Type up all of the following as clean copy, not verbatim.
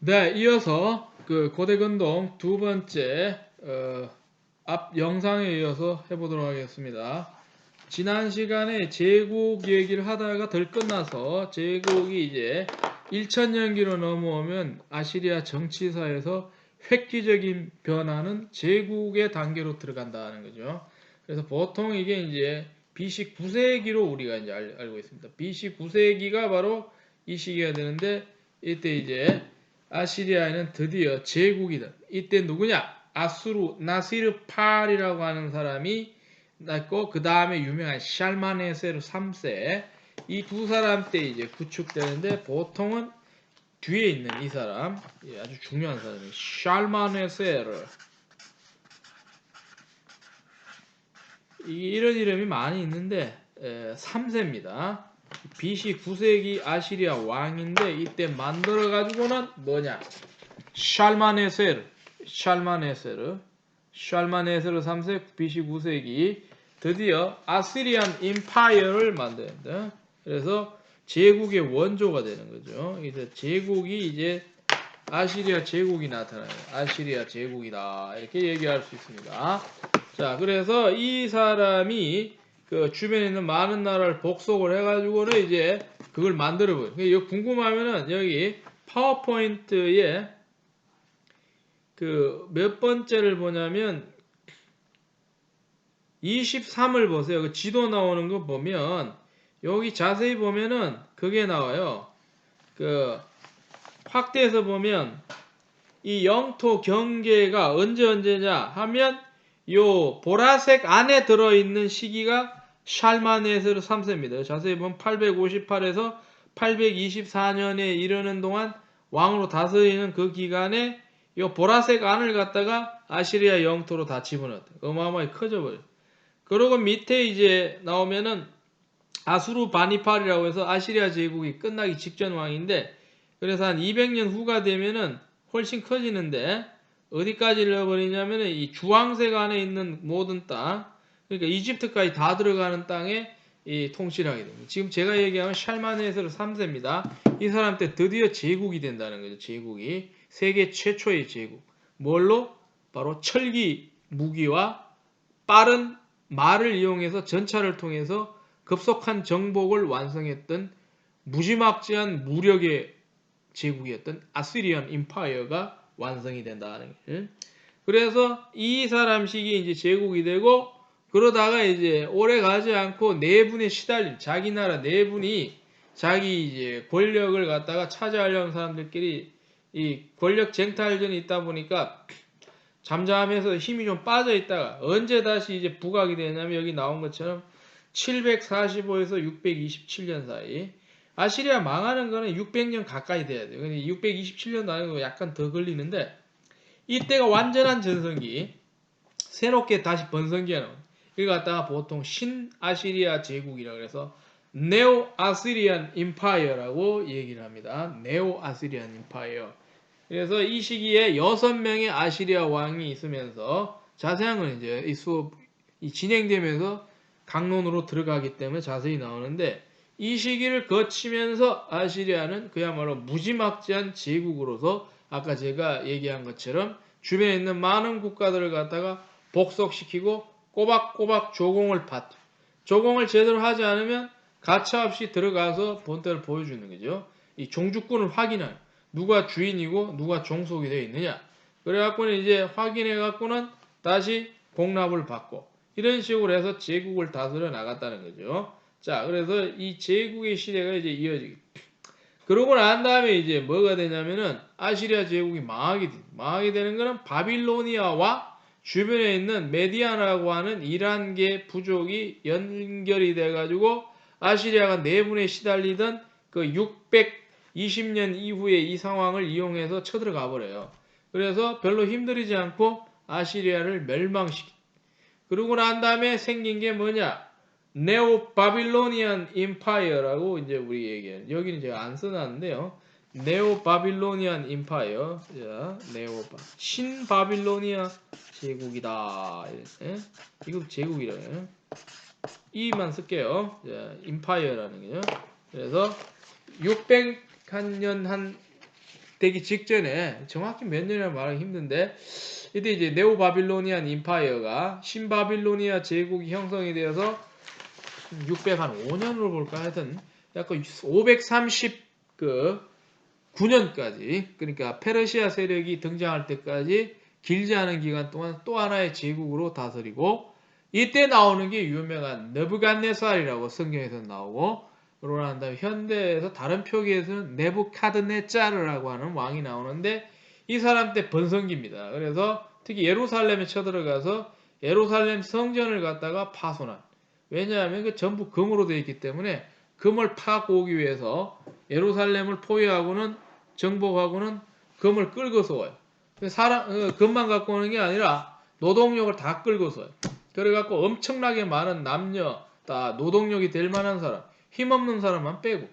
네, 이어서 그 고대근동 두 번째 앞 영상에 이어서 해보도록 하겠습니다. 지난 시간에 제국 얘기를 하다가 덜 끝나서 제국이 이제 1000년기로 넘어오면 아시리아 정치사에서 획기적인 변화는 제국의 단계로 들어간다는 거죠. 그래서 보통 이게 이제 BC 9세기로 우리가 이제 알고 있습니다. BC 9세기가 바로 이 시기가 되는데 이때 이제 아시리아에는 드디어 제국이다. 이때 누구냐? 아수르 나시르 팔이라고 하는 사람이 났고 그 다음에 유명한 샬마네세르 3세 이 두 사람 때 이제 구축되는데 보통은 뒤에 있는 이 사람 아주 중요한 사람이에요. 샬마네세르 이런 이름이 많이 있는데 3세입니다. BC 9세기 아시리아 왕인데 이때 만들어 가지고는 뭐냐? 샬마네세르 3세 BC 9세기 드디어 아시리안 임파이어를 만듭니다. 그래서 제국의 원조가 되는 거죠. 이제 제국이 이제 아시리아 제국이 나타나요. 아시리아 제국이다. 이렇게 얘기할 수 있습니다. 자, 그래서 이 사람이 그 주변에 있는 많은 나라를 복속을 해가지고는 이제 그걸 만들어버려요. 이거 궁금하면은 여기 파워포인트에 그 몇 번째를 보냐면 23을 보세요. 그 지도 나오는 거 보면 여기 자세히 보면은 그게 나와요. 그 확대해서 보면 이 영토 경계가 언제냐 하면 요 보라색 안에 들어있는 시기가 샬마네세르 3세입니다. 자세히 보면 858에서 824년에 이르는 동안 왕으로 다스리는 그 기간에 요 보라색 안을 갖다가 아시리아 영토로 다 집어넣었다. 어마어마하게 커져버려요. 그리고 밑에 이제 나오면은 아수르 바니팔이라고 해서 아시리아 제국이 끝나기 직전 왕인데 그래서 한 200년 후가 되면은 훨씬 커지는데 어디까지 잃어버리냐면은 이 주황색 안에 있는 모든 땅 그러니까 이집트까지 다 들어가는 땅에 이 통치를 하게 됩니다. 지금 제가 얘기하면 샬마네세르 3세입니다. 이 사람 때 드디어 제국이 된다는 거죠. 제국이 세계 최초의 제국. 뭘로? 바로 철기 무기와 빠른 말을 이용해서 전차를 통해서 급속한 정복을 완성했던 무지막지한 무력의 제국이었던 아시리안 임파이어가 완성이 된다는 거예요. 그래서 이 사람식이 이제 제국이 되고 그러다가 이제 오래 가지 않고 내분에 시달린 자기 나라 내분이 자기 이제 권력을 갖다가 차지하려는 사람들끼리 이 권력 쟁탈전이 있다 보니까 잠잠해서 힘이 좀 빠져 있다가 언제 다시 이제 부각이 되냐면 여기 나온 것처럼 745에서 627년 사이 아시리아 망하는 거는 600년 가까이 돼야 돼요. 근데 627년도 아니고 약간 더 걸리는데 이때가 완전한 전성기 새롭게 다시 번성기가 나옵니다. 이걸 갖다가 보통 신아시리아 제국이라고 해서 네오 아시리안 임파이어라고 얘기를 합니다. 네오 아시리안 임파이어. 그래서 이 시기에 6명의 아시리아 왕이 있으면서 자세한 건 이제 이 수업이 진행되면서 강론으로 들어가기 때문에 자세히 나오는데 이 시기를 거치면서 아시리아는 그야말로 무지막지한 제국으로서 아까 제가 얘기한 것처럼 주변에 있는 많은 국가들을 갖다가 복속시키고 꼬박꼬박 조공을 받죠. 조공을 제대로 하지 않으면 가차없이 들어가서 본때를 보여주는 거죠. 이 종주권을 확인하는 누가 주인이고 누가 종속이 되어 있느냐. 그래갖고는 이제 확인해갖고는 다시 공납을 받고 이런 식으로 해서 제국을 다스려 나갔다는 거죠. 자, 그래서 이 제국의 시대가 이제 이어지게. 그러고 난 다음에 이제 뭐가 되냐면은 아시리아 제국이 망하게 되는 거는 바빌로니아와 주변에 있는 메디아라고 하는 이란계 부족이 연결이 돼가지고 아시리아가 내분에 시달리던 그 620년 이후에 이 상황을 이용해서 쳐들어가 버려요. 그래서 별로 힘들이지 않고 아시리아를 멸망시키. 그러고 난 다음에 생긴 게 뭐냐? 네오 바빌로니안 임파이어라고 이제 우리 얘기해요. 여기는 제가 안 써놨는데요. 네오 바빌로니안 임파이어. 자, 신 바빌로니아 제국이다. 예? 이거 제국이래요. 이만 쓸게요. 자, 임파이어라는 게요. 그래서 600한 년 한 되기 직전에 정확히 몇 년이라 말하기 힘든데 이때 이제 네오 바빌로니안 임파이어가 신바빌로니아 제국이 형성이 되어서 605년으로 볼까 하여튼 약간 539년까지 그러니까 페르시아 세력이 등장할 때까지 길지 않은 기간 동안 또 하나의 제국으로 다스리고 이때 나오는 게 유명한 느부갓네살이라고 성경에서 나오고 그러고 난 다음에 현대에서 다른 표기에서는 네부카드네자르라고 하는 왕이 나오는데 이 사람 때 번성기입니다. 그래서 특히 예루살렘에 쳐들어가서 예루살렘 성전을 갖다가 파손한 왜냐하면 그 전부 금으로 되어 있기 때문에 금을 파고 오기 위해서 예루살렘을 포위하고는 정복하고는 금을 끌고서 와요. 금만 갖고 오는 게 아니라 노동력을 다 끌고서 와요. 그래갖고 엄청나게 많은 남녀 다 노동력이 될 만한 사람 힘없는 사람만 빼고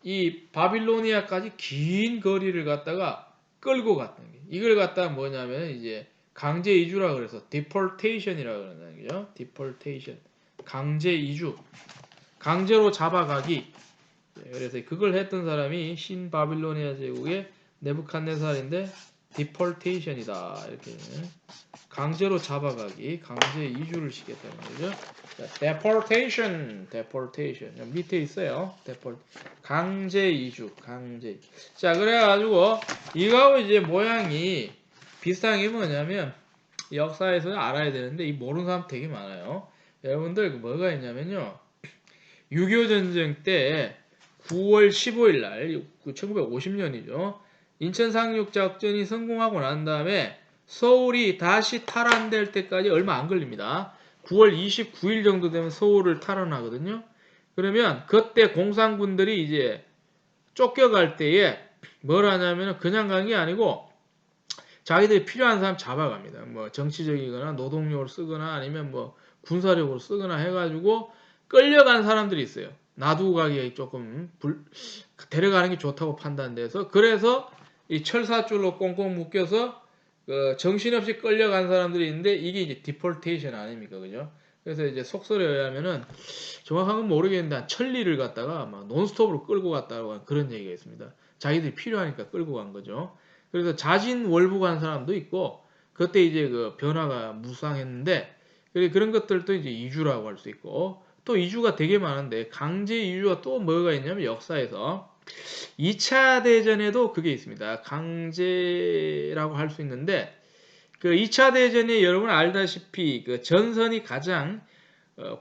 이 바빌로니아까지 긴 거리를 갖다가 끌고 갔다는 게 이걸 갖다가 뭐냐면 이제 강제 이주라 그래서 deportation이라고 그런다는 거죠. deportation 강제 이주 강제로 잡아가기 그래서 그걸 했던 사람이 신바빌로니아 제국의 네부칸네살인데 deportation이다 이렇게 강제로 잡아가기 강제 이주를 시켰다는 거죠. deportation 밑에 있어요. 강제 이주 강제 자 그래가지고 이거하고 이제 모양이 비슷한 게 뭐냐면 역사에서 알아야 되는데 이 모르는 사람 되게 많아요. 여러분들 뭐가 있냐면요 6.25 전쟁 때 9월 15일 날 1950년이죠. 인천 상륙 작전이 성공하고 난 다음에 서울이 다시 탈환될 때까지 얼마 안 걸립니다. 9월 29일 정도 되면 서울을 탈환하거든요. 그러면 그때 공산군들이 이제 쫓겨갈 때에 뭘 하냐면 그냥 간 게 아니고 자기들이 필요한 사람 잡아갑니다. 뭐 정치적이거나 노동력을 쓰거나 아니면 뭐 군사력으로 쓰거나 해가지고 끌려간 사람들이 있어요. 놔두고 가기에 조금 데려가는 게 좋다고 판단돼서 그래서 이 철사줄로 꽁꽁 묶여서 정신없이 끌려간 사람들이 있는데 이게 이제 디폴테이션 아닙니까, 그죠? 그래서 이제 속설에 의하면은 정확한 건 모르겠는데 한 천리를 갖다가 막 논스톱으로 끌고 갔다고 하는 그런 얘기가 있습니다. 자기들이 필요하니까 끌고 간 거죠. 그래서 자진 월북한 사람도 있고 그때 이제 그 변화가 무쌍했는데 그런 것들도 이제 이주라고 할 수 있고 또 이주가 되게 많은데 강제 이주가 또 뭐가 있냐면 역사에서 2차 대전에도 그게 있습니다. 강제라고 할 수 있는데 그 2차 대전에 여러분 알다시피 그 전선이 가장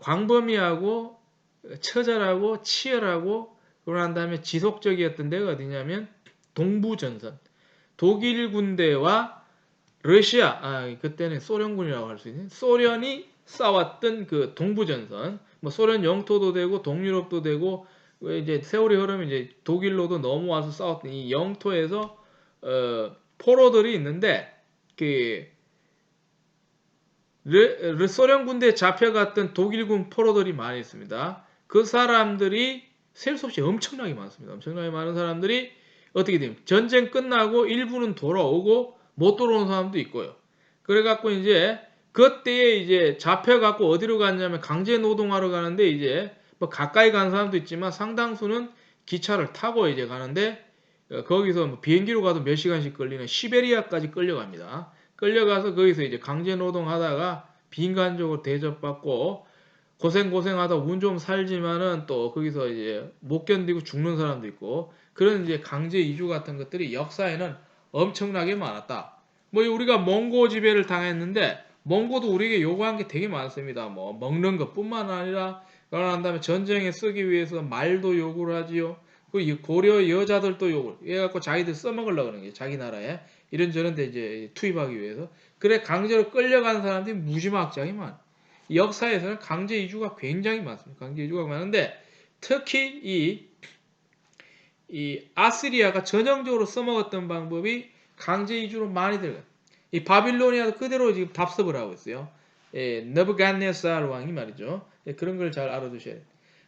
광범위하고 처절하고 치열하고 그러고 난 다음에 지속적이었던 데가 어디냐면 동부전선 독일 군대와 러시아 그때는 소련군이라고 할 수 있는 소련이 싸웠던 그 동부전선 뭐 소련 영토도 되고 동유럽도 되고 왜 이제 세월이 흐르면 이제 독일로도 넘어와서 싸웠던 이 영토에서 포로들이 있는데 그 소련 군대에 잡혀갔던 독일군 포로들이 많이 있습니다. 그 사람들이 셀 수 없이 엄청나게 많습니다. 엄청나게 많은 사람들이 어떻게 되면 전쟁 끝나고 일부는 돌아오고 못 돌아오는 사람도 있고요. 그래갖고 이제 그때에 이제 잡혀갖고 어디로 갔냐면 강제 노동하러 가는데 이제 뭐 가까이 간 사람도 있지만 상당수는 기차를 타고 이제 가는데 거기서 뭐 비행기로 가도 몇 시간씩 걸리는 시베리아까지 끌려갑니다. 끌려가서 거기서 이제 강제 노동하다가 빈간적으로 대접받고 고생하다 운 좀 살지만은 또 거기서 이제 못 견디고 죽는 사람도 있고 그런 이제 강제 이주 같은 것들이 역사에는 엄청나게 많았다. 뭐 우리가 몽고 지배를 당했는데 몽고도 우리에게 요구한 게 되게 많습니다. 뭐 먹는 것뿐만 아니라 그러난 다음에 전쟁에 쓰기 위해서 말도 요구를 하지요. 그 고려 여자들도 요구를 해갖고 자기들 써먹으려고 하는 게 자기 나라에 이런저런 데 이제 투입하기 위해서 그래 강제로 끌려간 사람들이 무지막지하게 많아. 역사에서는 강제 이주가 굉장히 많습니다. 강제 이주가 많은데 특히 이 아시리아가 전형적으로 써먹었던 방법이 강제 이주로 많이 들어가요. 이 바빌로니아도 그대로 지금 답습을 하고 있어요. 느부갓네살 왕이 말이죠. 그런 걸 잘 알아두셔야 돼요.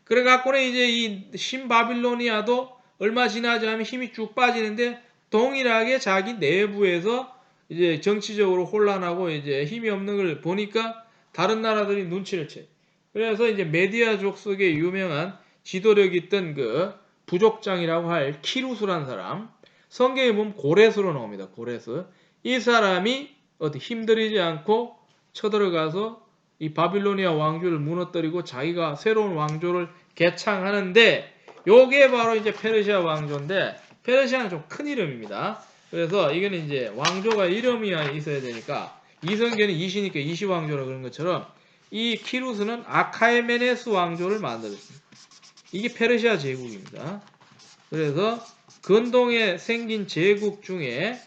그래갖고는 이제 이 신바빌로니아도 얼마 지나지 않으면 힘이 쭉 빠지는데 동일하게 자기 내부에서 이제 정치적으로 혼란하고 이제 힘이 없는 걸 보니까 다른 나라들이 눈치를 채. 그래서 이제 메디아족 속에 유명한 지도력 있던 그 부족장이라고 할 키루스란 사람. 성경에 보면 고레스로 나옵니다. 고레스. 이 사람이 어디 힘들이지 않고 쳐들어가서 이 바빌로니아 왕조를 무너뜨리고 자기가 새로운 왕조를 개창하는데 요게 바로 이제 페르시아 왕조인데 페르시아는 좀 큰 이름입니다. 그래서 이거는 이제 왕조가 이름이 있어야 되니까 이성계는 이시니까 이시왕조라 그런 것처럼 이 키루스는 아카에메네스 왕조를 만들었습니다. 이게 페르시아 제국입니다. 그래서 근동에 생긴 제국 중에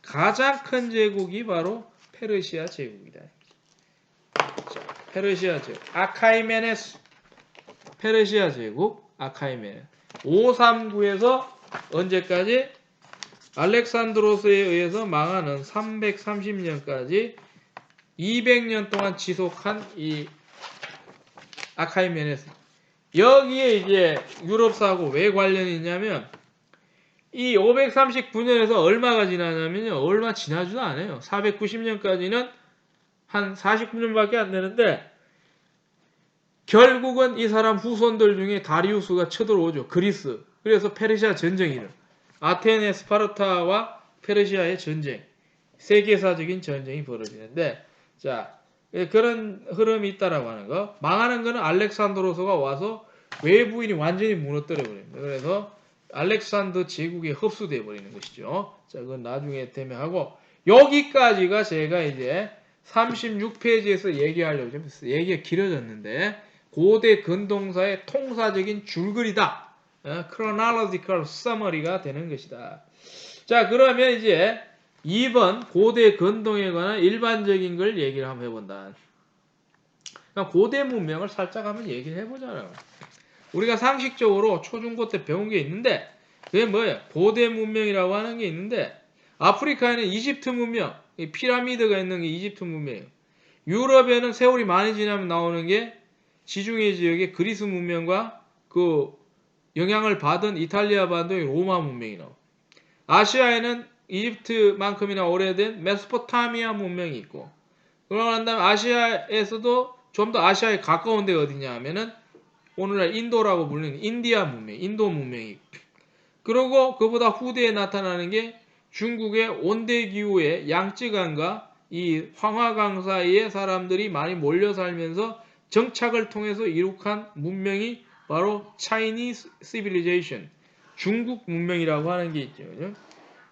가장 큰 제국이 바로 페르시아 제국이다. 자, 페르시아 제국 아카이메네스 페르시아 제국 아카이메네스 539에서 언제까지? 알렉산드로스에 의해서 망하는 330년까지 200년 동안 지속한 이 아카이메네스 여기에 이제 유럽사하고 왜 관련이 있냐면 이 539년에서 얼마가 지나냐면요. 얼마 지나지도 않아요. 490년까지는 한 49년밖에 안 되는데 결국은 이 사람 후손들 중에 다리우스가 쳐들어오죠. 그리스. 그래서 페르시아 전쟁이 일어나요. 아테네 스파르타와 페르시아의 전쟁. 세계사적인 전쟁이 벌어지는데 자 그런 흐름이 있다라고 하는 거. 망하는 거는 알렉산드로스가 와서 외부인이 완전히 무너뜨려 버립니다. 그래서 알렉산더 제국에 흡수돼 버리는 것이죠. 자, 그건 나중에 되면 하고 여기까지가 제가 이제 36페이지에서 얘기하려고 좀 얘기가 길어졌는데 고대 근동사의 통사적인 줄거리다. chronological summary가 되는 것이다. 자, 그러면 이제 2번 고대 근동에 관한 일반적인 걸 얘기를 한번 해본다. 그러니까 고대 문명을 살짝 한번 얘기를 해보잖아요. 우리가 상식적으로 초중고 때 배운 게 있는데 그게 뭐예요? 고대 문명이라고 하는 게 있는데 아프리카에는 이집트 문명, 피라미드가 있는 게 이집트 문명이에요. 유럽에는 세월이 많이 지나면 나오는 게 지중해 지역의 그리스 문명과 그 영향을 받은 이탈리아 반도의 로마 문명이 나와요. 아시아에는 이집트만큼이나 오래된 메소포타미아 문명이 있고 그러고 난 다음에 아시아에서도 좀 더 아시아에 가까운 데가 어디냐 하면은 오늘날 인도라고 불리는 인디아 문명, 인도 문명이 그리고 그보다 후대에 나타나는 게 중국의 온대기후의 양쯔강과 이 황하강 사이에 사람들이 많이 몰려 살면서 정착을 통해서 이룩한 문명이 바로 Chinese Civilization, 중국 문명이라고 하는 게 있죠. 그죠?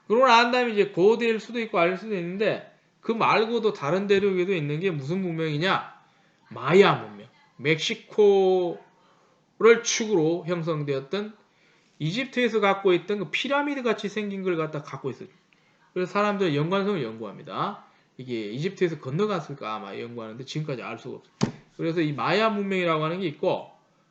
그러고 난 다음에 이제 고대일 수도 있고 아닐 수도 있는데 그 말고도 다른 대륙에도 있는 게 무슨 문명이냐? 마야 문명. 멕시코를 축으로 형성되었던 이집트에서 갖고 있던 그 피라미드 같이 생긴 걸 갖다 갖고 있어요. 그래서 사람들은 연관성을 연구합니다. 이게 이집트에서 건너갔을까 아마 연구하는데 지금까지 알 수가 없어요. 그래서 이 마야 문명이라고 하는 게 있고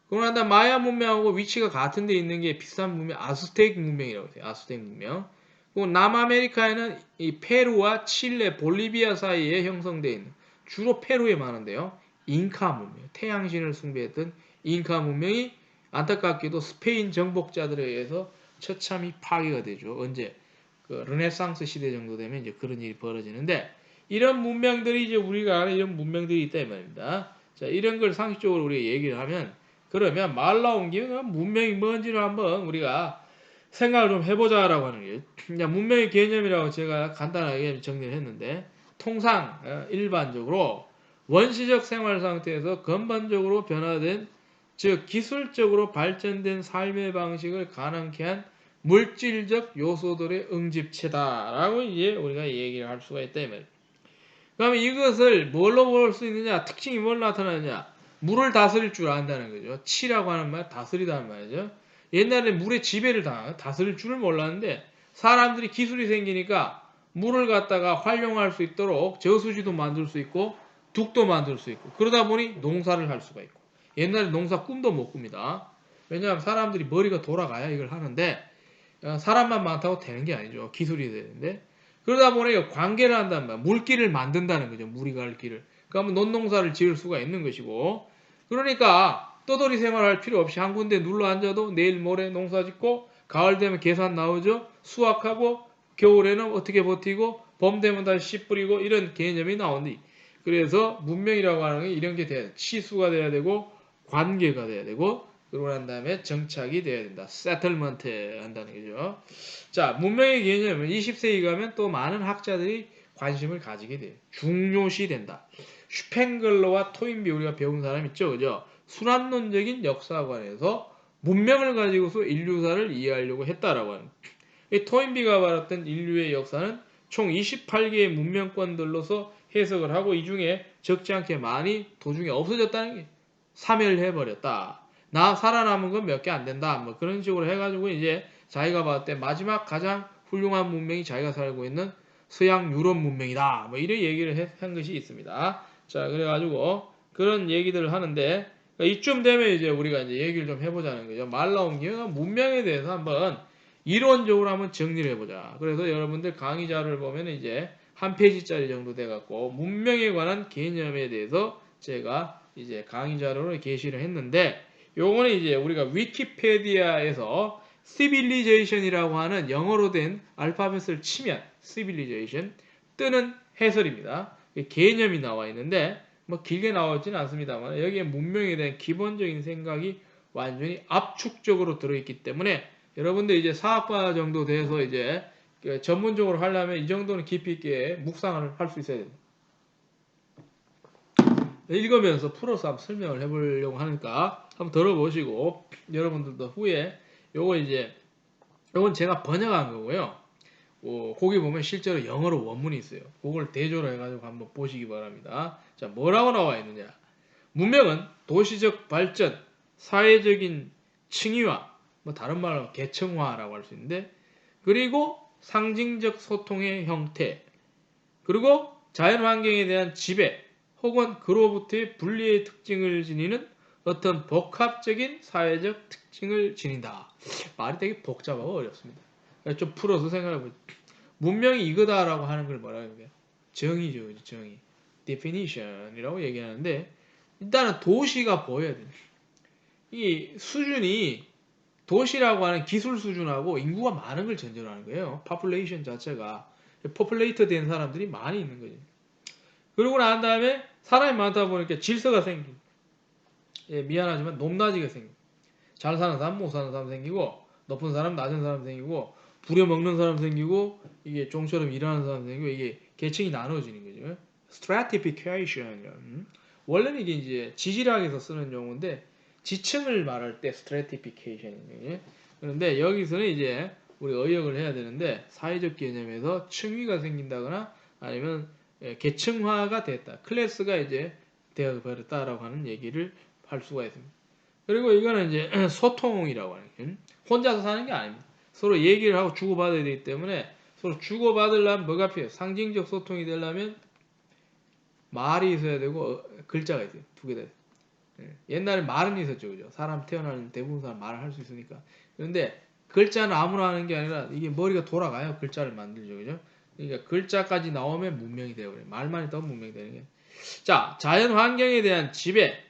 그러고 난 다음에 마야 문명하고 위치가 같은 데 있는 게 비슷한 문명 아스텍 문명이라고 해요. 아스텍 문명. 그리고 남아메리카에는 이 페루와 칠레, 볼리비아 사이에 형성되어 있는 주로 페루에 많은데요. 잉카 문명, 태양신을 숭배했던 잉카 문명이 안타깝게도 스페인 정복자들에 의해서 처참히 파괴가 되죠. 언제? 그 르네상스 시대 정도 되면 이제 그런 일이 벌어지는데 이런 문명들이 이제 우리가 아는 이런 문명들이 있다 이 말입니다. 자, 이런 걸 상식적으로 우리가 얘기를 하면 그러면 말 나온 김에 문명이 뭔지를 한번 우리가 생각을 좀 해보자라고 하는 게 문명의 개념이라고 제가 간단하게 정리를 했는데 통상 일반적으로 원시적 생활 상태에서根本적으로 변화된 즉 기술적으로 발전된 삶의 방식을 가능케 한 물질적 요소들의 응집체다라고 이제 우리가 얘기를 할 수가 있다 이 말이에요. 그러면 이것을 뭘로 볼 수 있느냐? 특징이 뭘 나타나느냐? 물을 다스릴 줄 안다는 거죠. 치라고 하는 말 다스리다는 말이죠. 옛날에 물의 지배를 다스릴 줄을 몰랐는데 사람들이 기술이 생기니까 물을 갖다가 활용할 수 있도록 저수지도 만들 수 있고 둑도 만들 수 있고 그러다 보니 농사를 할 수가 있고 옛날에 농사 꿈도 못 꿉니다. 왜냐하면 사람들이 머리가 돌아가야 이걸 하는데 사람만 많다고 되는 게 아니죠. 기술이 되는데 그러다 보니 관계를 한단 말이야. 물길을 만든다는 거죠. 물이 갈 길을. 그러면 논농사를 지을 수가 있는 것이고 그러니까 떠돌이 생활할 필요 없이 한 군데 눌러 앉아도 내일 모레 농사 짓고 가을 되면 계산 나오죠. 수확하고 겨울에는 어떻게 버티고 봄 되면 다시 씨 뿌리고 이런 개념이 나온디. 그래서 문명이라고 하는 게 이런 게 돼야 돼. 치수가 돼야 되고 관계가 돼야 되고 그러고 난 다음에 정착이 돼야 된다. 세틀먼트 한다는 거죠. 자, 문명의 개념은 20세기 가면 또 많은 학자들이 관심을 가지게 돼요. 중요시 된다. 슈팽글러와 토인비 우리가 배운 사람 있죠, 그죠? 순환론적인 역사관에서 문명을 가지고서 인류사를 이해하려고 했다라고 하는. 이 토인비가 말했던 인류의 역사는 총 28개의 문명권들로서 해석을 하고 이 중에 적지 않게 많이 도중에 없어졌다는 게 사멸해버렸다. 나 살아남은 건 몇 개 안 된다. 뭐 그런 식으로 해가지고 이제 자기가 봤을 때 마지막 가장 훌륭한 문명이 자기가 살고 있는 서양 유럽 문명이다. 뭐 이런 얘기를 한 것이 있습니다. 자, 그래가지고 그런 얘기들을 하는데 이쯤 되면 이제 우리가 이제 얘기를 좀 해보자는 거죠. 말 나온 김에 문명에 대해서 한번 이론적으로 한번 정리를 해보자. 그래서 여러분들 강의 자료를 보면 이제 한 페이지짜리 정도 돼갖고 문명에 관한 개념에 대해서 제가 이제 강의 자료를 게시를 했는데 요거는 이제 우리가 위키페디아에서 civilization이라고 하는 영어로 된 알파벳을 치면 civilization 뜨는 해설입니다. 개념이 나와 있는데 뭐 길게 나오지는 않습니다만 여기에 문명에 대한 기본적인 생각이 완전히 압축적으로 들어있기 때문에 여러분들 이제 사학과 정도 돼서 이제 전문적으로 하려면 이 정도는 깊이 있게 묵상을 할 수 있어야 됩니다. 읽으면서 풀어서 한번 설명을 해보려고 하니까 한번 들어보시고 여러분들도 후에 요건 제가 번역한 거고요. 거기 보면 실제로 영어로 원문이 있어요. 그걸 대조로 해가지고 한번 보시기 바랍니다. 자, 뭐라고 나와 있느냐? 문명은 도시적 발전, 사회적인 층위화, 뭐 다른 말로 계층화라고 할 수 있는데, 그리고 상징적 소통의 형태, 그리고 자연환경에 대한 지배, 혹은 그로부터의 분리의 특징을 지니는 어떤 복합적인 사회적 특징을 지닌다. 말이 되게 복잡하고 어렵습니다. 좀 풀어서 생각해보죠. 문명이 이거다라고 하는 걸 뭐라고 해요? 정의죠, 정의. definition이라고 얘기하는데 일단은 도시가 보여야 돼요. 이 수준이 도시라고 하는 기술 수준하고 인구가 많은 걸 전제로 하는 거예요. population 자체가 populate 된 사람들이 많이 있는 거죠. 그러고 난 다음에 사람이 많다 보니까 질서가 생기고 미안하지만 높낮이가 생기고 잘 사는 사람 못 사는 사람 생기고 높은 사람 낮은 사람 생기고 부려먹는 사람 생기고 이게 종처럼 일하는 사람 생기고 이게 계층이 나눠지는 거죠. stratification. 원래는 이게 이제 지질학에서 쓰는 용어인데 지층을 말할 때 stratification이에요. 그런데 여기서는 이제 우리 의역을 해야 되는데 사회적 개념에서 층위가 생긴다거나 아니면 계층화가 됐다. 클래스가 이제 되어버렸다라고 하는 얘기를 할 수가 있습니다. 그리고 이거는 이제 소통이라고 하는 게 혼자서 사는 게 아닙니다. 서로 얘기를 하고 주고받아야 되기 때문에 서로 주고받으려면 뭐가 필요해요? 상징적 소통이 되려면 말이 있어야 되고 글자가 있어요. 두 개 다. 옛날에 말은 있었죠. 그죠? 사람 태어나는 대부분 사람 말을 할 수 있으니까. 그런데 글자는 아무나 하는 게 아니라 이게 머리가 돌아가요. 글자를 만들죠. 그죠? 그러니까 글자까지 나오면 문명이 되어버려요. 말만 있다면 문명이 되는 게. 자, 자연 환경에 대한 지배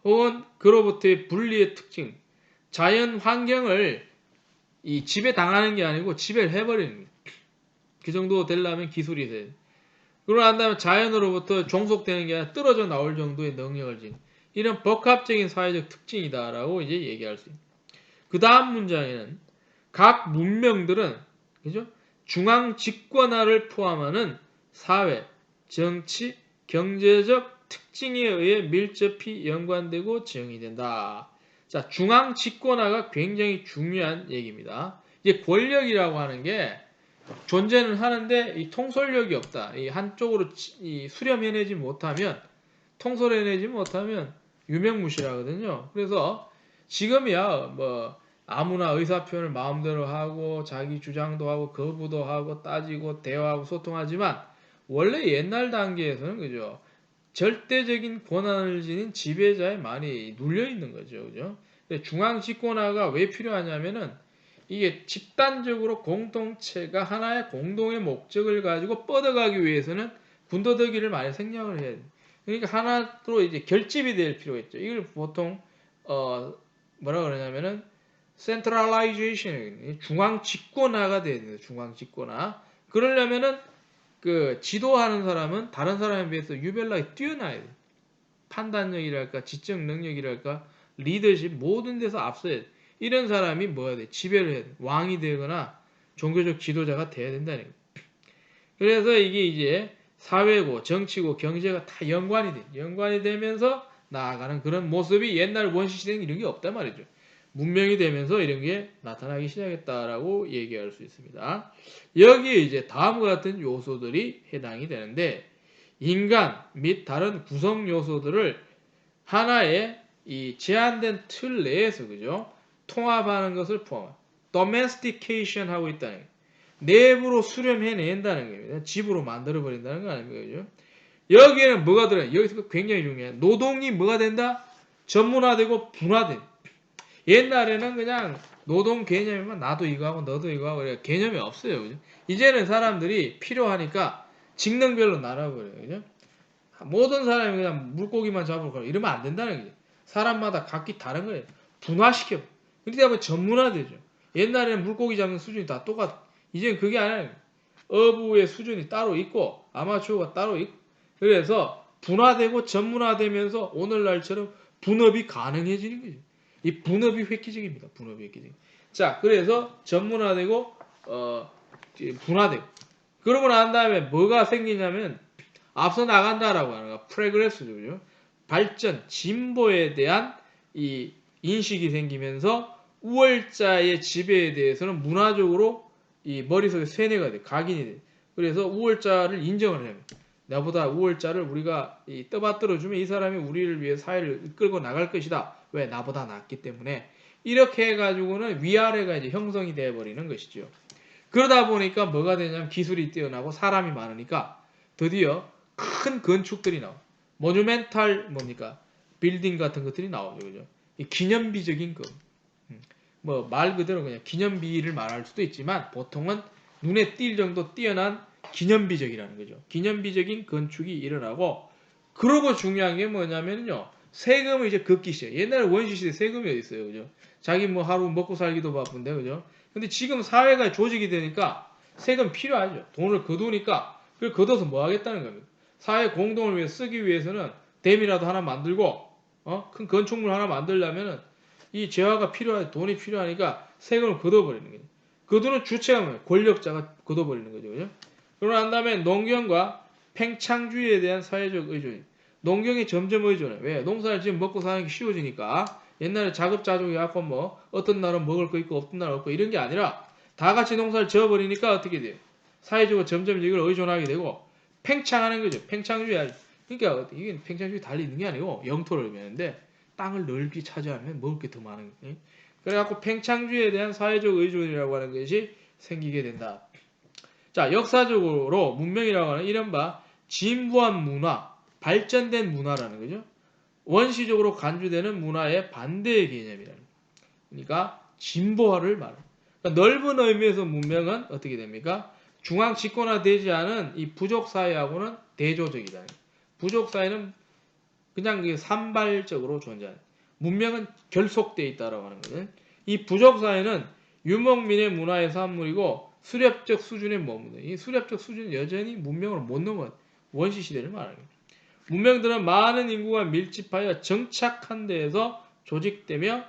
혹은 그로부터의 분리의 특징. 자연 환경을 이 지배당하는 게 아니고 지배를 해버리는 거예요. 그 정도 되려면 기술이 돼요. 그러고 난 다음에 자연으로부터 종속되는 게 아니라 떨어져 나올 정도의 능력을 지닌 이런 복합적인 사회적 특징이다라고 이제 얘기할 수 있습니다. 그 다음 문장에는 각 문명들은 그죠? 중앙 집권화를 포함하는 사회, 정치, 경제적 특징에 의해 밀접히 연관되고 정의된다. 자, 중앙 집권화가 굉장히 중요한 얘기입니다. 이제 권력이라고 하는 게 존재는 하는데 이 통솔력이 없다. 이 한쪽으로 수렴해내지 못하면 통솔해내지 못하면 유명무실하거든요. 그래서 지금이야 뭐 아무나 의사표현을 마음대로 하고 자기 주장도 하고 거부도 하고 따지고 대화하고 소통하지만 원래 옛날 단계에서는 그죠 절대적인 권한을 지닌 지배자에 많이 눌려 있는 거죠. 그죠? 중앙 집권화가 왜 필요하냐면은 이게 집단적으로 공동체가 하나의 공동의 목적을 가지고 뻗어가기 위해서는 군더더기를 많이 생략을 해야 돼요. 그러니까 하나로 이제 결집이 될 필요가 있죠. 이걸 보통 뭐라 그러냐면은 센트럴라이제이션, 중앙 집권화가 돼야 돼요. 중앙 집권화. 그러려면은 그 지도하는 사람은 다른 사람에 비해서 유별나게 뛰어나야 돼요. 판단력이랄까, 지적 능력이랄까, 리더십 모든 데서 앞서야 돼. 이런 사람이 뭐야 돼? 지배를 해야 돼. 왕이 되거나 종교적 지도자가 돼야 된다는 거예요. 그래서 이게 이제 사회고 정치고 경제가 다 연관이 돼. 연관이 되면서 나아가는 그런 모습이 옛날 원시시대는 이런 게 없단 말이죠. 문명이 되면서 이런 게 나타나기 시작했다라고 얘기할 수 있습니다. 여기에 이제 다음과 같은 요소들이 해당이 되는데 인간 및 다른 구성 요소들을 하나의 이 제한된 틀 내에서 그죠? 통합하는 것을 포함한 domestication 하고 있다는 거예요. 내부로 수렴해낸다는 겁니다. 집으로 만들어버린다는 거 아닙니까? 그죠? 여기에는 뭐가 들어요? 여기서 굉장히 중요해요. 노동이 뭐가 된다? 전문화되고 분화된. 옛날에는 그냥 노동 개념이면 나도 이거 하고 너도 이거 하고 그래. 개념이 없어요. 그죠? 이제는 사람들이 필요하니까 직능별로 나눠버려요. 그죠? 모든 사람이 그냥 물고기만 잡으러 가고 이러면 안 된다는 거죠. 사람마다 각기 다른 거예요. 분화시켜. 그렇게 하면 전문화되죠. 옛날에는 물고기 잡는 수준이 다 똑같아. 이제는 그게 아니에요. 어부의 수준이 따로 있고 아마추어가 따로 있고 그래서 분화되고 전문화되면서 오늘날처럼 분업이 가능해지는 거죠. 이 분업이 획기적입니다. 분업이 획기적. 자, 그래서 전문화되고 분화되고 그러고 난 다음에 뭐가 생기냐면 앞서 나간다라고 하는 거 프레그레스죠. 그죠? 발전, 진보에 대한 이 인식이 생기면서 우월자의 지배에 대해서는 문화적으로 이 머릿속에 세뇌가 돼, 각인이 돼. 그래서 우월자를 인정을 해요. 나보다 우월자를 우리가 떠받들어주면 이 사람이 우리를 위해 사회를 이끌고 나갈 것이다. 왜? 나보다 낫기 때문에. 이렇게 해가지고는 위아래가 이제 형성이 되어버리는 것이죠. 그러다 보니까 뭐가 되냐면 기술이 뛰어나고 사람이 많으니까 드디어 큰 건축들이 나와. 모뉴멘탈 뭡니까? 빌딩 같은 것들이 나오죠. 그죠? 이 기념비적인 거. 뭐 말 그대로 그냥 기념비를 말할 수도 있지만 보통은 눈에 띌 정도 뛰어난 기념비적이라는 거죠. 기념비적인 건축이 일어나고 그러고 중요한 게 뭐냐면요. 세금을 이제 걷기 시작. 옛날에 원시시대 세금이 어디 있어요. 그죠? 자기 뭐 하루 먹고 살기도 바쁜데 그죠? 근데 지금 사회가 조직이 되니까 세금 필요하죠. 돈을 거두니까 그걸 걷어서 뭐 하겠다는 겁니다. 사회 공동을 위해 쓰기 위해서는 댐이라도 하나 만들고 큰 건축물 하나 만들려면은 이 재화가 필요한 돈이 필요하니까 세금을 걷어버리는 거죠. 거두는 주체가 뭐예요? 권력자가 걷어버리는 거죠. 그죠? 그러고 난 다음에 농경과 팽창주의에 대한 사회적 의존. 농경에 점점 의존해. 왜? 농사를 지금 먹고 사는 게 쉬워지니까 옛날에 자급자족이 갖고 뭐 어떤 날은 먹을 거 있고 어떤 날은 없고 이런 게 아니라 다 같이 농사를 지어버리니까 어떻게 돼요? 사회적으로 점점 이걸 의존하게 되고 팽창하는 거죠. 팽창주의. 그러니까 이게 팽창주의 달리 있는 게 아니고 영토를 의미하는데 땅을 넓게 차지하면 먹을 게 더 많은 거예요. 그래갖고 팽창주의에 대한 사회적 의존이라고 하는 것이 생기게 된다. 자, 역사적으로 문명이라고 하는 이른바 진부한 문화, 발전된 문화라는 거죠. 원시적으로 간주되는 문화의 반대의 개념이라는 거예요. 그러니까 진보화를 말합니다. 그러니까 넓은 의미에서 문명은 어떻게 됩니까? 중앙 집권화되지 않은 이 부족 사회하고는 대조적이다. 부족 사회는 그냥 산발적으로 존재하는. 문명은 결속되어 있다라고 하는 거는 이 부족 사회는 유목민의 문화의 산물이고 수렵적 수준에 머무는. 이 수렵적 수준은 여전히 문명으로 못 넘어간 원시 시대를 말하는 거예요. 문명들은 많은 인구가 밀집하여 정착한 데에서 조직되며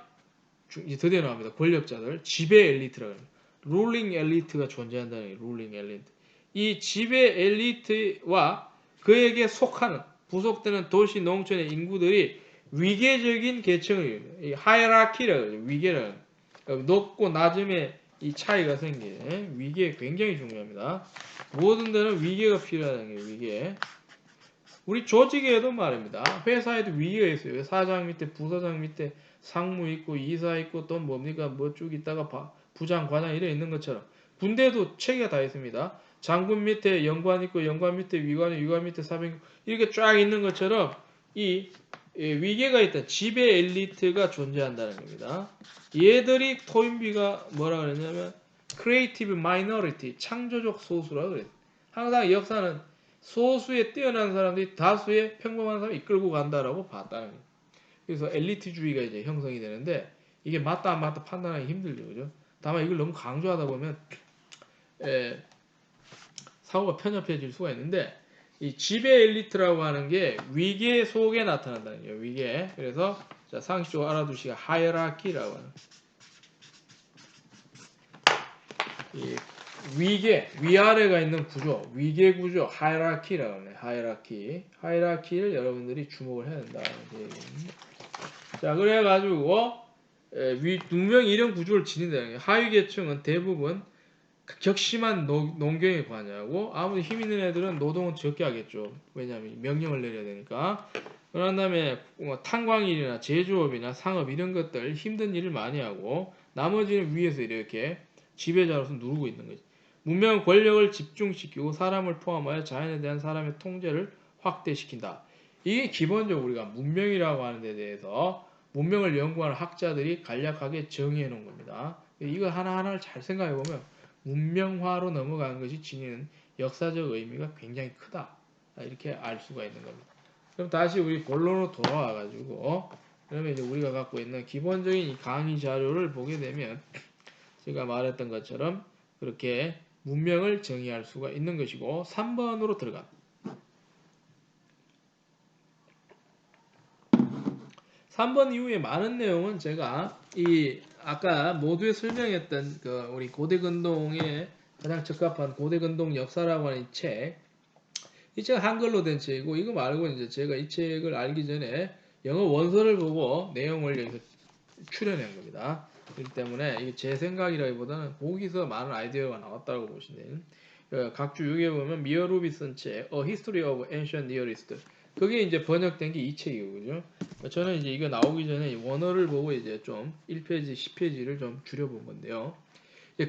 드디어 나옵니다. 권력자들, 지배 엘리트라고 합니다. 룰링 엘리트가 존재한다는 거예요. 룰링 엘리트. 이 지배 엘리트와 그에게 속하는 부속되는 도시 농촌의 인구들이 위계적인 계층을 이 하이라키라고 하죠. 위계라는 높고 낮음의 이 차이가 생겨요. 위계 굉장히 중요합니다. 모든 데는 위계가 필요하다는 거예요. 위계. 우리 조직에도 말입니다. 회사에도 위계가 있어요. 사장 밑에 부사장 밑에 상무 있고 이사 있고 또 뭡니까 뭐 쭉 있다가 부장 과장 이래 있는 것처럼 군대도 체계가 다 있습니다. 장군 밑에 영관 있고 영관 밑에 위관 위관 밑에 사병 이렇게 쫙 있는 것처럼 이 위계가 있다. 지배 엘리트가 존재한다는 겁니다. 얘들이 토인비가 뭐라 그랬냐면 creative minority 창조적 소수라고 그랬어요. 항상 역사는 소수의 뛰어난 사람들이 다수의 평범한 사람을 이끌고 간다라고 봤다는 거예요. 그래서 엘리트주의가 이제 형성이 되는데 이게 맞다 안 맞다 판단하기 힘들죠. 그죠? 다만 이걸 너무 강조하다 보면 사고가 편협해질 수가 있는데 이 지배 엘리트라고 하는 게 위계 속에 나타난다는 거예요. 위계. 그래서 자, 상식적으로 알아두시가 하이라키라고 하는 이 위아래가 있는 구조, 위계 구조, 하이라키라고 하네. 하이라키를 여러분들이 주목을 해야 된다. 자, 그래가지고 문명 이런 구조를 지닌다는 거예요. 하위 계층은 대부분 격심한 농경에 관여하고 아무리 힘 있는 애들은 노동은 적게 하겠죠. 왜냐하면 명령을 내려야 되니까. 그런 다음에 탄광일이나 제조업이나 상업 이런 것들 힘든 일을 많이 하고 나머지는 위에서 이렇게 지배자로서 누르고 있는 거지. 문명은 권력을 집중시키고 사람을 포함하여 자연에 대한 사람의 통제를 확대시킨다. 이게 기본적으로 우리가 문명이라고 하는 데 대해서 문명을 연구하는 학자들이 간략하게 정의해 놓은 겁니다. 이거 하나하나를 잘 생각해 보면 문명화로 넘어간 것이 지니는 역사적 의미가 굉장히 크다. 이렇게 알 수가 있는 겁니다. 그럼 다시 우리 본론으로 돌아와 가지고 그러면 이제 우리가 갖고 있는 기본적인 강의 자료를 보게 되면 제가 말했던 것처럼 그렇게 문명을 정의할 수가 있는 것이고 3번으로 들어갑니다. 3번 이후에 많은 내용은 제가 아까 모두에 설명했던 그 우리 고대근동에 가장 적합한 고대근동 역사라고 하는 이 책은 한글로 된 책이고 이거 말고 이제 제가 이 책을 알기 전에 영어 원서를 보고 내용을 여기서 추려낸 겁니다. 그렇기 때문에 이게 제 생각이라기보다는 거기서 많은 아이디어가 나왔다고 보시면 각주 6에 보면 미어루비 쓴 책 A History of Ancient Near East 그게 이제 번역된 게 이 책이고 그죠? 저는 이제 이거 나오기 전에 원어를 보고 이제 좀 1페이지, 10페이지를 좀 줄여본 건데요.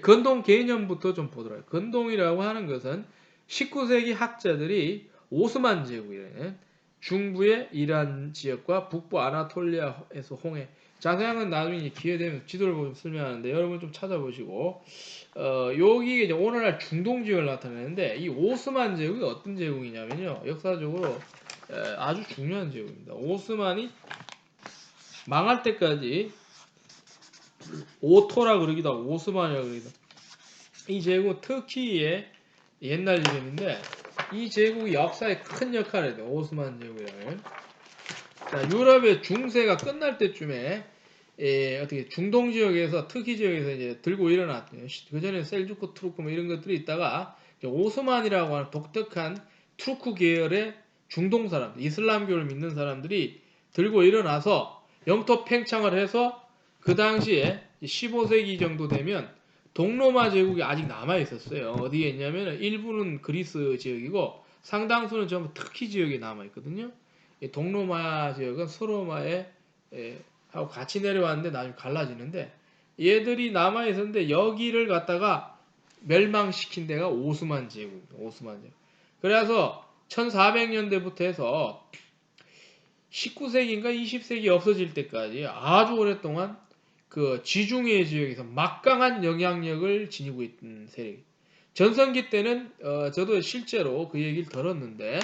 건동 개념부터 좀 보도록 해요. 건동이라고 하는 것은 19세기 학자들이 오스만 제국이라는 중부의 이란 지역과 북부 아나톨리아에서 홍해 자세한 건 나중에 기회 되면 지도를 보면 설명하는데 여러분 좀 찾아보시고 여기 이제 오늘날 중동 지역을 나타내는데 이 오스만 제국이 어떤 제국이냐면요 역사적으로 아주 중요한 제국입니다. 오스만이 망할 때까지 오토라 그러기도 하고 오스만이라 그러기도 하고 이 제국은 터키의 옛날 이름인데 이 제국이 역사에 큰 역할을 해요. 오스만 제국이라는. 자, 유럽의 중세가 끝날 때쯤에 어떻게 중동 지역에서 터키 지역에서 이제 들고 일어났대요. 그 전에 셀주크 투르크 뭐 이런 것들이 있다가 오스만이라고 하는 독특한 투르크 계열의 중동 사람들, 이슬람교를 믿는 사람들이 들고 일어나서 영토 팽창을 해서 그 당시에 15세기 정도 되면 동로마 제국이 아직 남아 있었어요. 어디에 있냐면 일부는 그리스 지역이고 상당수는 전부 터키 지역에 남아 있거든요. 동로마 지역은 서로마에 하고 같이 내려왔는데 나중에 갈라지는데 얘들이 남아 있었는데 여기를 갖다가 멸망시킨 데가 오스만 제국. 그래서 1400년대부터 해서 19세기인가 20세기 없어질 때까지 아주 오랫동안 그 지중해 지역에서 막강한 영향력을 지니고 있던 세력. 전성기 때는 저도 실제로 그 얘기를 들었는데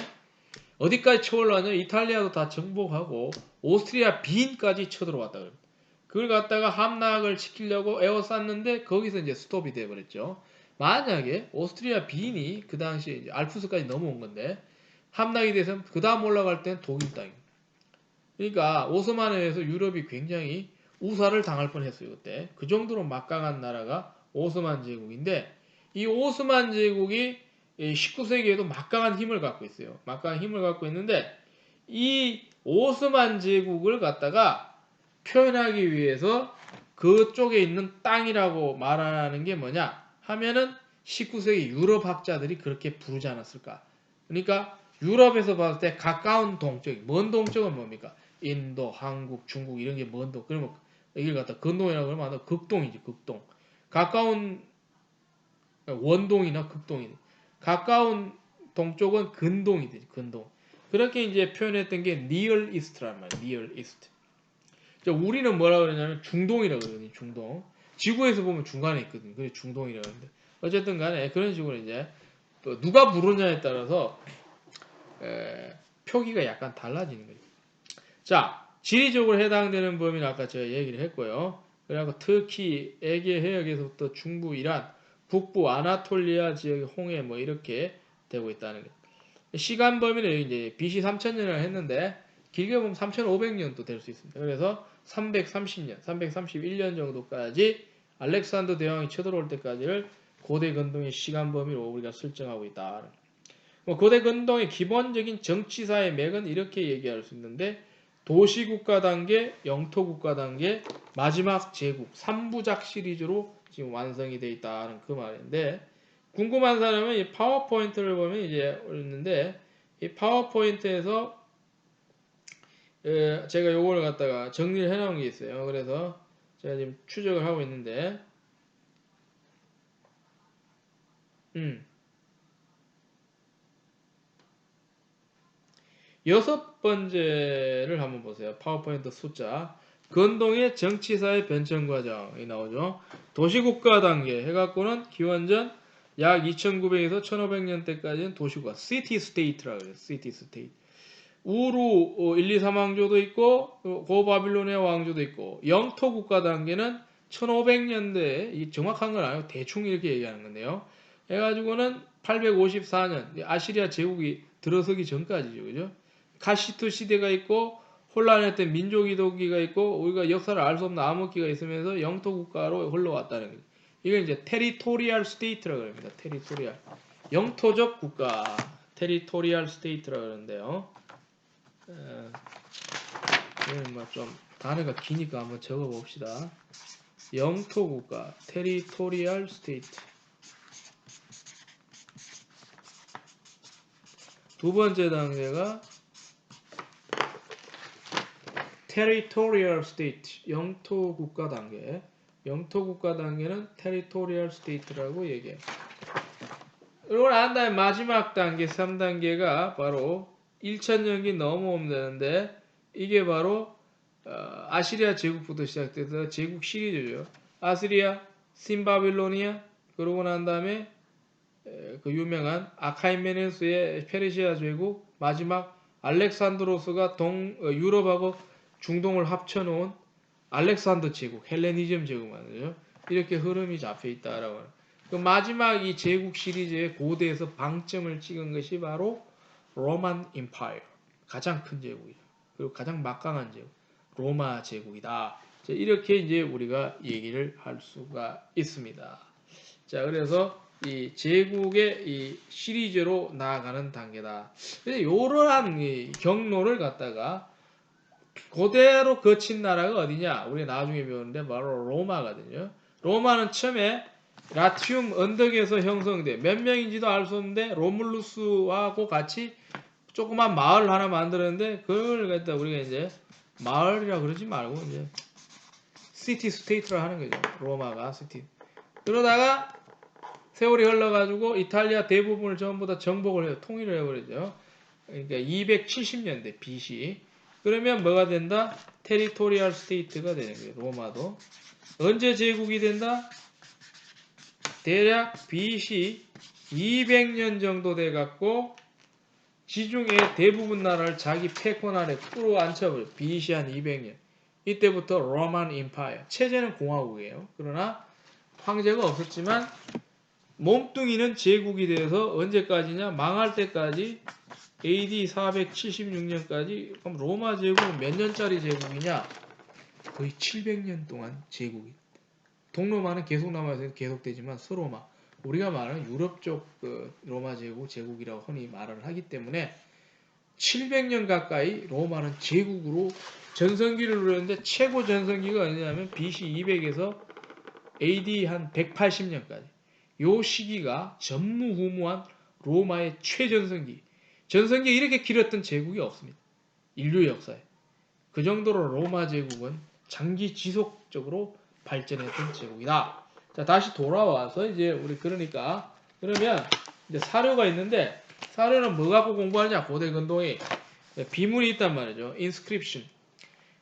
어디까지 쳐올라냐? 이탈리아도 다 정복하고 오스트리아 빈까지 쳐들어왔다 그럽니다. 그걸 갖다가 함락을 시키려고 에워쌌는데 거기서 이제 스톱이 돼버렸죠. 만약에 오스트리아 빈이 그 당시에 이제 알프스까지 넘어온 건데 함락이 돼서 그 다음 올라갈 때는 독일 땅입니다. 그러니까 오스만에 의해서 유럽이 굉장히 우사를 당할 뻔했어요. 그때 그 정도로 막강한 나라가 오스만 제국인데 이 오스만 제국이 19세기에도 막강한 힘을 갖고 있어요. 막강한 힘을 갖고 있는데 이 오스만 제국을 갖다가 표현하기 위해서 그쪽에 있는 땅이라고 말하는 게 뭐냐 하면은 19세기 유럽 학자들이 그렇게 부르지 않았을까. 그러니까 유럽에서 봤을 때 가까운 동쪽, 먼 동쪽은 뭡니까? 인도, 한국, 중국 이런 게 먼 동. 그러면 이걸 갖다 근동이라고 그러면 극동이지, 극동. 가까운 원동이나 극동이 가까운 동쪽은 근동이 되지, 근동. 그렇게 이제 표현했던 게 니얼 이스트란 말이에요. 니얼 이스트. 우리는 뭐라 그러냐면 중동이라고 그러거든요. 중동. 지구에서 보면 중간에 있거든요. 그래서 중동이라고 하는데 어쨌든 간에 그런 식으로 이제 또 누가 부르냐에 따라서 표기가 약간 달라지는 거죠. 자, 지리적으로 해당되는 범위는 아까 제가 얘기를 했고요. 그리고 터키, 에게 해역에서부터 중부 이란, 북부 아나톨리아 지역의 홍해 뭐 이렇게 되고 있다는 거예요. 시간 범위는 이제 BC 3000년을 했는데 길게 보면 3,500년도 될 수 있습니다. 그래서 330년, 331년 정도까지 알렉산더 대왕이 쳐들어올 때까지를 고대 근동의 시간 범위로 우리가 설정하고 있다. 고대 근동의 기본적인 정치사의 맥은 이렇게 얘기할 수 있는데 도시국가 단계, 영토국가 단계, 마지막 제국 3부작 시리즈로 지금 완성이 되어 있다는 그 말인데 궁금한 사람은 이 파워포인트를 보면 이제 있는데 이 파워포인트에서 제가 요걸 갖다가 정리를 해 놓은 게 있어요. 그래서 제가 지금 추적을 하고 있는데 여섯 번째를 한번 보세요. 파워포인트 숫자. 근동의 정치사의 변천 과정이 나오죠. 도시국가 단계 해갖고는 기원전 약 2900에서 1500년대까지는 도시국가, 시티 스테이트라고 해요. 시티 스테이트. 우루 1, 2, 3왕조도 있고 고바빌로니아 왕조도 있고 영토 국가 단계는 1500년대에 이 정확한 건 아니고 대충 이렇게 얘기하는 건데요. 해가지고는 854년 아시리아 제국이 들어서기 전까지죠, 그죠? 카시투 시대가 있고 혼란했던 민족 이동기가 있고 우리가 역사를 알 수 없는 암흑기가 있으면서 영토 국가로 흘러왔다는 거죠. 이걸 이제 테리토리얼 스테이트라고 합니다. 테리토리얼 영토적 국가, 테리토리얼 스테이트라고 그러는데요. 좀 단어가 기니까 한번 적어봅시다. 영토국가, 테리토리얼 스테이트. 두 번째 단계가 territorial state, 영토국가 단계. 영토국가 단계는 territorial state라고 얘기해요. 그러고 난 다음에 마지막 단계, 3단계가 바로 1000년기 넘어오면 되는데 이게 바로 아시리아 제국부터 시작돼서 제국 시리즈죠. 아시리아, 신바빌로니아, 그러고 난 다음에 그 유명한 아카이메네스의 페르시아 제국, 마지막 알렉산드로스가 유럽하고 중동을 합쳐놓은 알렉산더 제국, 헬레니즘 제국 말이죠. 이렇게 흐름이 잡혀 있다라고 하는. 그 마지막 이 제국 시리즈의 고대에서 방점을 찍은 것이 바로 로만 임파이어, 가장 큰 제국이죠. 그리고 가장 막강한 제국, 로마 제국이다. 이렇게 이제 우리가 얘기를 할 수가 있습니다. 자, 그래서 이 제국의 이 시리즈로 나아가는 단계다. 그래서 이러한 이 경로를 갖다가 그대로 거친 나라가 어디냐? 우리 나중에 배우는데 바로 로마거든요. 로마는 처음에 라티움 언덕에서 형성돼 몇 명인지도 알 수 없는데 로물루스하고 같이 조그만 마을 하나 만들었는데 그걸 갖다 우리가 이제 마을이라 그러지 말고 이제 시티 스테이트라 하는 거죠. 로마가 시티. 그러다가 세월이 흘러가지고 이탈리아 대부분을 전부 다 정복을 해요. 통일을 해버리죠. 그러니까 270년대 BC. 그러면 뭐가 된다? 테리토리얼 스테이트가 되는 거예요. 로마도. 언제 제국이 된다? 대략 BC 200년 정도 돼갖고 지중해 대부분 나라를 자기 패권 아래 끌어안혀버려요. BC 한 200년. 이때부터 로만 임파이어. 체제는 공화국이에요. 그러나 황제가 없었지만 몸뚱이는 제국이 돼서 언제까지냐? 망할 때까지 AD 476년까지. 그럼 로마 제국은 몇 년짜리 제국이냐? 거의 700년 동안 제국이. 동로마는 계속 남아서 계속되지만 서로마, 우리가 말하는 유럽 쪽 그 로마 제국이라고 흔히 말을 하기 때문에 700년 가까이 로마는 제국으로 전성기를 누렸는데 최고 전성기가 어디냐면 BC 200에서 AD 한 180년까지. 요 시기가 전무후무한 로마의 최전성기. 전성기에 이렇게 길었던 제국이 없습니다. 인류 역사에. 그 정도로 로마 제국은 장기 지속적으로 발전했던 제국이다. 자, 다시 돌아와서 이제 우리 그러면 이제 사료가 있는데 사료는 뭐 갖고 공부하느냐? 고대 근동이 비문이 있단 말이죠. inscription.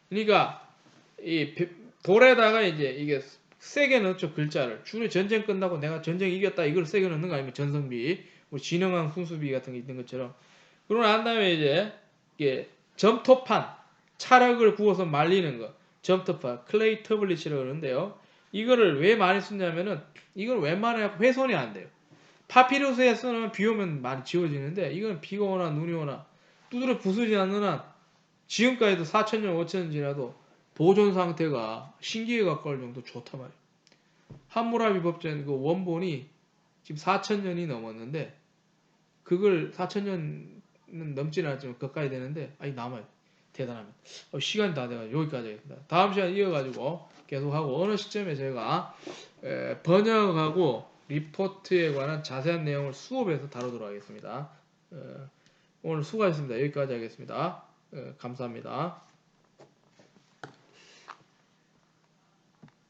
그러니까 이 돌에다가 이제 이게 세게 넣죠. 글자를. 주로 전쟁 끝나고 내가 전쟁 이겼다 이걸 세게 넣는 거 아니면 전성비, 뭐 진흥왕 훈수비 같은 게 있는 것처럼. 그러고 난 다음에 이제 이게 점토판, 찰흙을 구워서 말리는 거. 점토판, 클레이 터블릿이라고 그러는데요. 이거를 왜 많이 쓰냐면은 이걸 웬만하면 훼손이 안 돼요. 파피루스에 쓰면 비 오면 많이 지워지는데 이건 비가 오나 눈이 오나 두드려 부수지 않는 한 지금까지도 4,000년, 5,000년 지나도 보존 상태가 신기에 가까울 정도 좋단 말이에요. 함무라비 법전 그 원본이 지금 4,000년이 넘었는데 그걸 4,000년은 넘지는 않지만 가까이 되는데 아니 남아요. 대단합니다. 시간이 다 돼가지고 여기까지 하겠습니다. 다음 시간 이어가지고 계속하고 어느 시점에 제가 번역하고 리포트에 관한 자세한 내용을 수업에서 다루도록 하겠습니다. 오늘 수고하셨습니다. 여기까지 하겠습니다. 감사합니다.